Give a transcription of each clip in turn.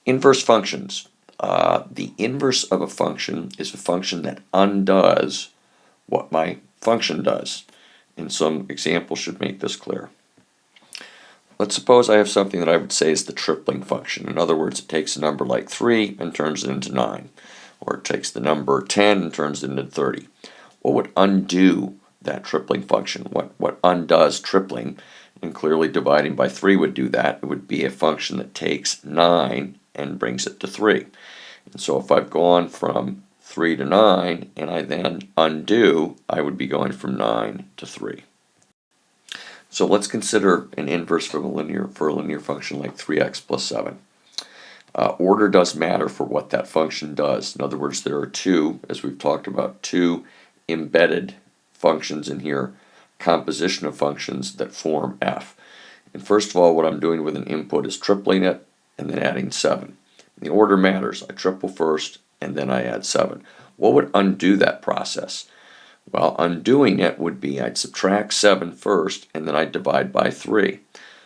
Inverse functions. The inverse of a function is a function that undoes what my function does. And some examples should make this clear. Let's suppose I have something that I would say is the tripling function. In other words, it takes a number like 3 and turns it into 9. Or it takes the number 10 and turns it into 30. What would undo that tripling function? What undoes tripling? And clearly dividing by 3 would do that. It would be a function that takes 9 and brings it to 3. And so if I've gone from 3 to 9 and I then undo, I would be going from 9 to 3. So let's consider an inverse for a linear function like 3x plus 7. Order does matter for what that function does. In other words, there are two, as we've talked about, two embedded functions in here, composition of functions that form f. And first of all, what I'm doing with an input is tripling it and then adding 7. The order matters. I triple first and then I add 7. What would undo that process? Well, undoing it would be I'd subtract 7 first and then I'd divide by 3.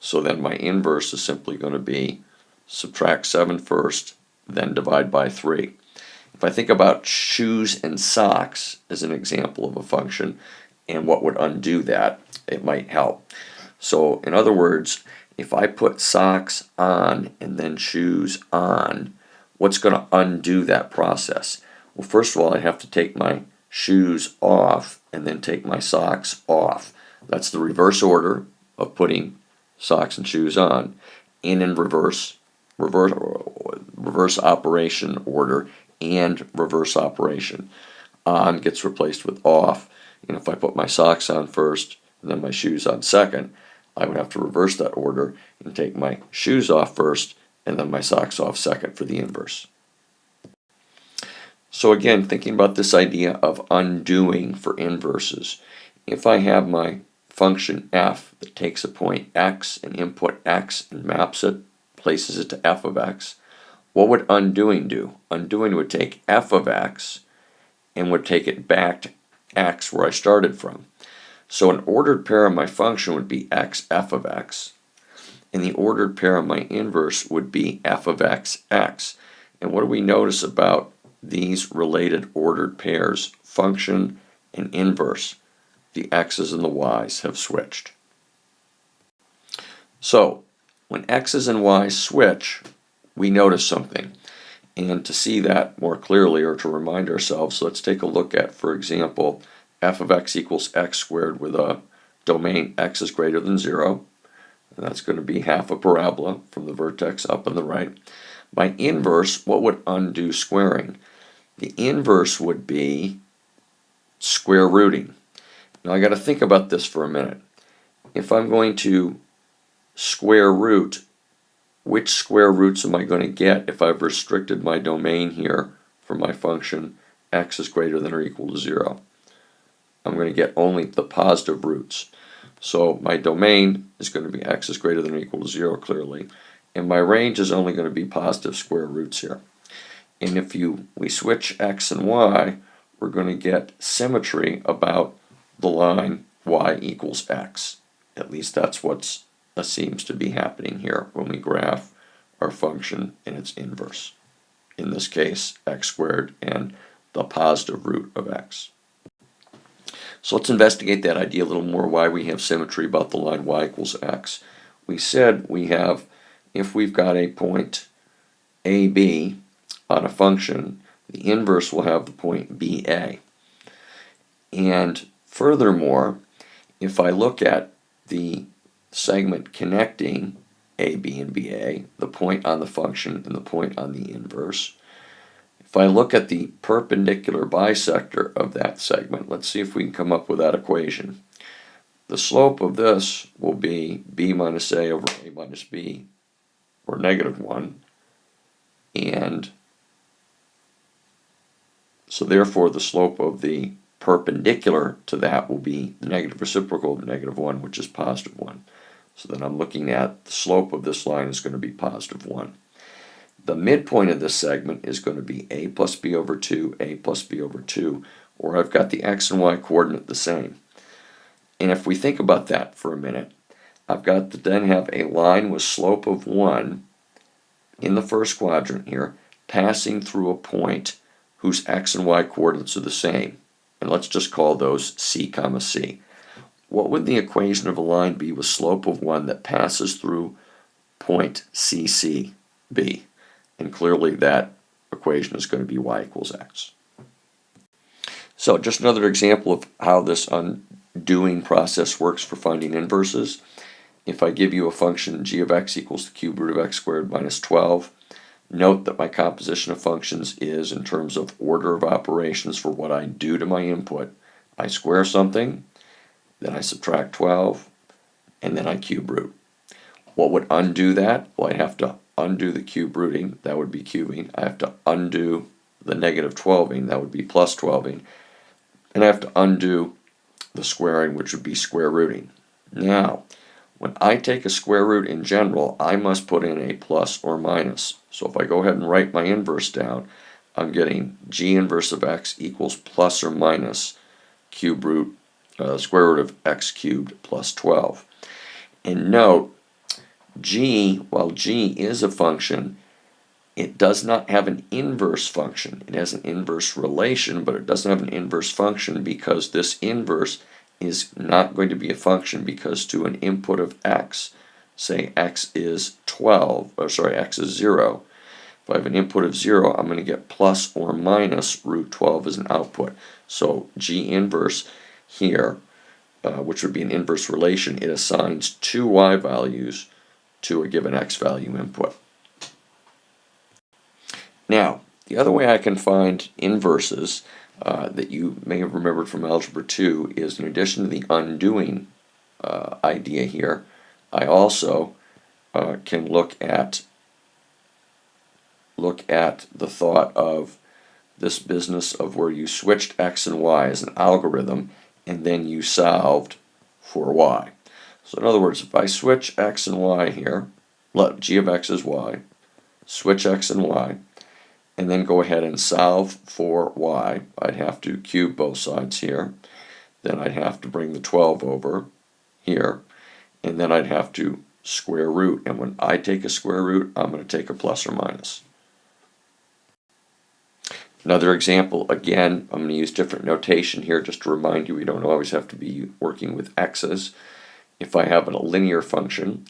So then my inverse is simply going to be subtract 7 first, then divide by 3. If I think about shoes and socks as an example of a function and what would undo that, it might help. So in other words, if I put socks on and then shoes on, what's going to undo that process? Well, first of all, I have to take my shoes off and then take my socks off. That's the reverse order of putting socks and shoes on. And in reverse operation order and reverse operation. On gets replaced with off. And if I put my socks on first and then my shoes on second, I would have to reverse that order and take my shoes off first and then my socks off second for the inverse. So again, thinking about this idea of undoing for inverses, if I have my function f that takes a point x and input x and maps it, places it to f of x, what would undoing do? Undoing would take f of x and would take it back to x where I started from. So an ordered pair of my function would be x f of x, and the ordered pair of my inverse would be f of x x. And what do we notice about these related ordered pairs, function and inverse? The x's and the y's have switched. So when x's and y's switch, we notice something. And to see that more clearly, or to remind ourselves, let's take a look at, for example, f of x equals x squared with a domain x is greater than 0. And that's going to be half a parabola from the vertex up on the right. My inverse, what would undo squaring? The inverse would be square rooting. Now I got to think about this for a minute. If I'm going to square root, which square roots am I going to get if I've restricted my domain here for my function x is greater than or equal to 0? I'm going to get only the positive roots. So my domain is going to be x is greater than or equal to 0 clearly, and my range is only going to be positive square roots here. And if we switch x and y, we're going to get symmetry about the line y equals x. At least that's what seems to be happening here when we graph our function in its inverse. In this case, x squared and the positive root of x. So let's investigate that idea a little more, why we have symmetry about the line y equals x. We said we have, if we've got a point AB on a function, the inverse will have the point BA. And furthermore, if I look at the segment connecting AB and BA, the point on the function and the point on the inverse, if I look at the perpendicular bisector of that segment, let's see if we can come up with that equation. The slope of this will be b minus a over a minus b, or negative 1. And so therefore the slope of the perpendicular to that will be the negative reciprocal of negative 1, which is positive 1. So then I'm looking at the slope of this line is going to be positive 1. The midpoint of this segment is going to be a plus b over 2, a plus b over 2, or I've got the x and y coordinate the same. And if we think about that for a minute, I've got to then have a line with slope of 1 in the first quadrant here, passing through a point whose x and y coordinates are the same. And let's just call those C comma C. What would the equation of a line be with slope of 1 that passes through point CC be? And clearly that equation is going to be y equals x. So just another example of how this undoing process works for finding inverses. If I give you a function g of x equals the cube root of x squared minus 12, note that my composition of functions is in terms of order of operations for what I do to my input. I square something, then I subtract 12, and then I cube root. What would undo that? Well, I have to undo the cube rooting, that would be cubing. I have to undo the negative 12ing, that would be plus 12ing. And I have to undo the squaring, which would be square rooting. Now, when I take a square root in general, I must put in a plus or minus. So if I go ahead and write my inverse down, I'm getting g inverse of x equals plus or minus cube root, square root of x cubed plus 12. And note, g, while g is a function, it does not have an inverse function. It has an inverse relation, but it doesn't have an inverse function because this inverse is not going to be a function, because to an input of x, say x is 12, or sorry, x is 0. If I have an input of 0, I'm going to get plus or minus root 12 as an output. So g inverse here, which would be an inverse relation, it assigns two y values to a given x value input. Now, the other way I can find inverses that you may have remembered from Algebra 2 is, in addition to the undoing idea here, I also can look at the thought of this business of where you switched x and y as an algorithm and then you solved for y. So in other words, if I switch x and y here, let g of x is y, switch x and y, and then go ahead and solve for y, I'd have to cube both sides here. Then I'd have to bring the 12 over here, and then I'd have to square root. And when I take a square root, I'm going to take a plus or minus. Another example, again, I'm going to use different notation here just to remind you we don't always have to be working with x's. If I have a linear function,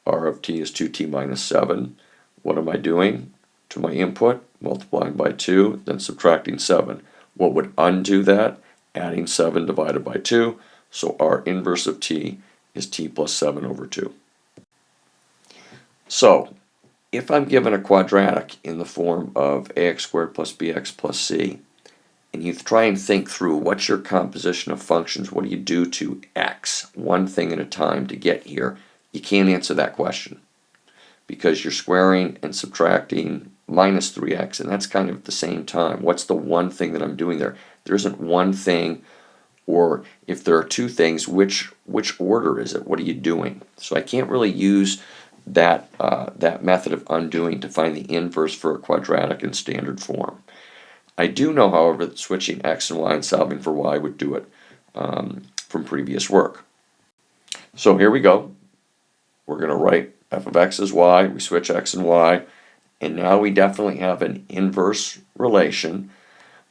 r of t is 2t minus 7, what am I doing to my input? Multiplying by 2, then subtracting 7. What would undo that? Adding 7 divided by 2, so r inverse of t is t plus 7 over 2. So, if I'm given a quadratic in the form of ax squared plus bx plus c, and you try and think through what's your composition of functions, what do you do to x, one thing at a time to get here, you can't answer that question because you're squaring and subtracting minus 3x, and that's kind of at the same time. What's the one thing that I'm doing there? There isn't one thing, or if there are two things, which order is it? What are you doing? So I can't really use that method of undoing to find the inverse for a quadratic in standard form. I do know, however, that switching x and y and solving for y would do it from previous work. So here we go. We're going to write f of x as y, we switch x and y, and now we definitely have an inverse relation,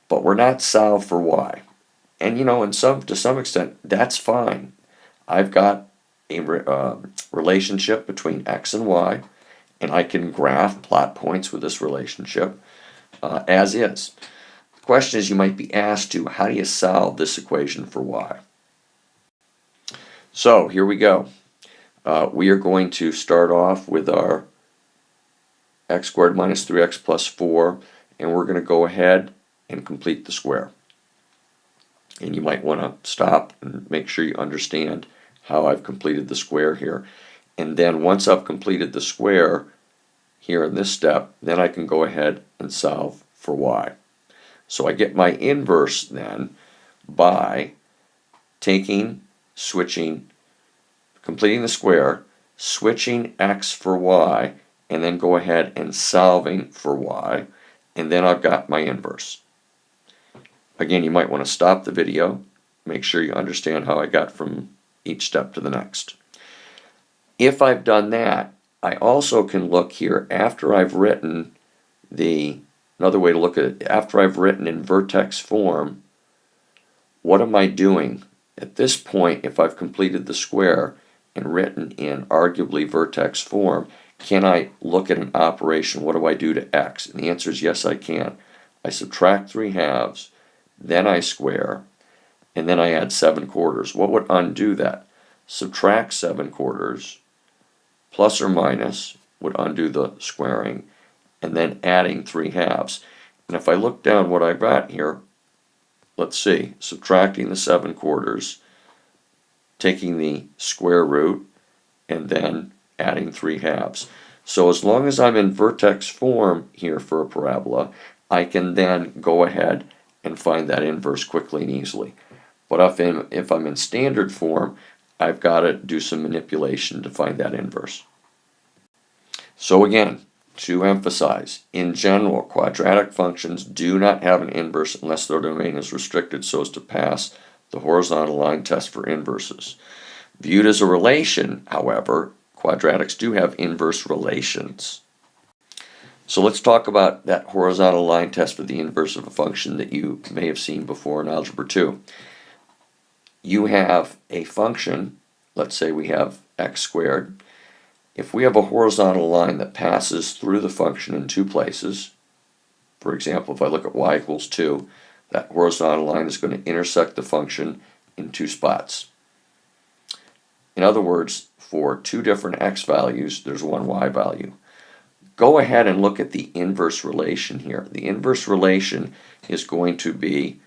but we're not solved for y. And you know, to some extent, that's fine. I've got a relationship between x and y, and I can plot points with this relationship as is. The question is, you might be asked to, how do you solve this equation for y? So here we go. We are going to start off with our x squared minus 3x plus 4, and we're going to go ahead and complete the square. And you might want to stop and make sure you understand how I've completed the square here. And then once I've completed the square here in this step, then I can go ahead and solve for y. So I get my inverse then by switching, completing the square, switching x for y, and then go ahead and solving for y, and then I've got my inverse. Again, you might want to stop the video, make sure you understand how I got from each step to the next. If I've done that, I also can look here after I've written another way to look at it, after I've written in vertex form, what am I doing? At this point, if I've completed the square and written in arguably vertex form, can I look at an operation? What do I do to x? And the answer is yes, I can. I subtract 3/2, then I square, and then I add 7/4. What would undo that? Subtract 7/4 plus or minus would undo the squaring, and then adding 3/2. And if I look down what I've got here, let's see, subtracting the 7/4, taking the square root, and then adding 3/2. So as long as I'm in vertex form here for a parabola, I can then go ahead and find that inverse quickly and easily. But if I'm in standard form, I've got to do some manipulation to find that inverse. So again, to emphasize, in general, quadratic functions do not have an inverse unless their domain is restricted so as to pass the horizontal line test for inverses. Viewed as a relation, however, quadratics do have inverse relations. So let's talk about that horizontal line test for the inverse of a function that you may have seen before in Algebra 2. You have a function, let's say we have x squared. If we have a horizontal line that passes through the function in two places, for example, if I look at y equals 2, that horizontal line is going to intersect the function in two spots. In other words, for two different x values, there's one y value. Go ahead and look at the inverse relation here. The inverse relation is going to be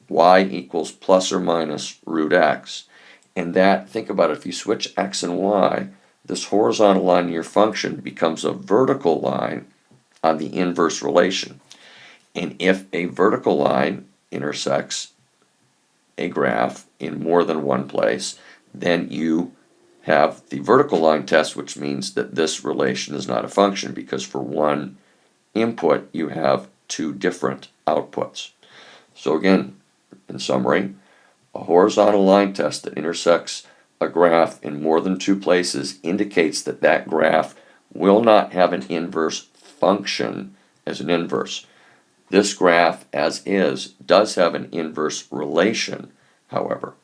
y equals plus or minus root x. And that, think about it, if you switch x and y, this horizontal line in your function becomes a vertical line on the inverse relation. And if a vertical line intersects a graph in more than one place, then you have the vertical line test, which means that this relation is not a function because for one input you have two different outputs. So again, in summary, a horizontal line test that intersects a graph in more than two places indicates that that graph will not have an inverse function as an inverse. This graph, as is, does have an inverse relation, however.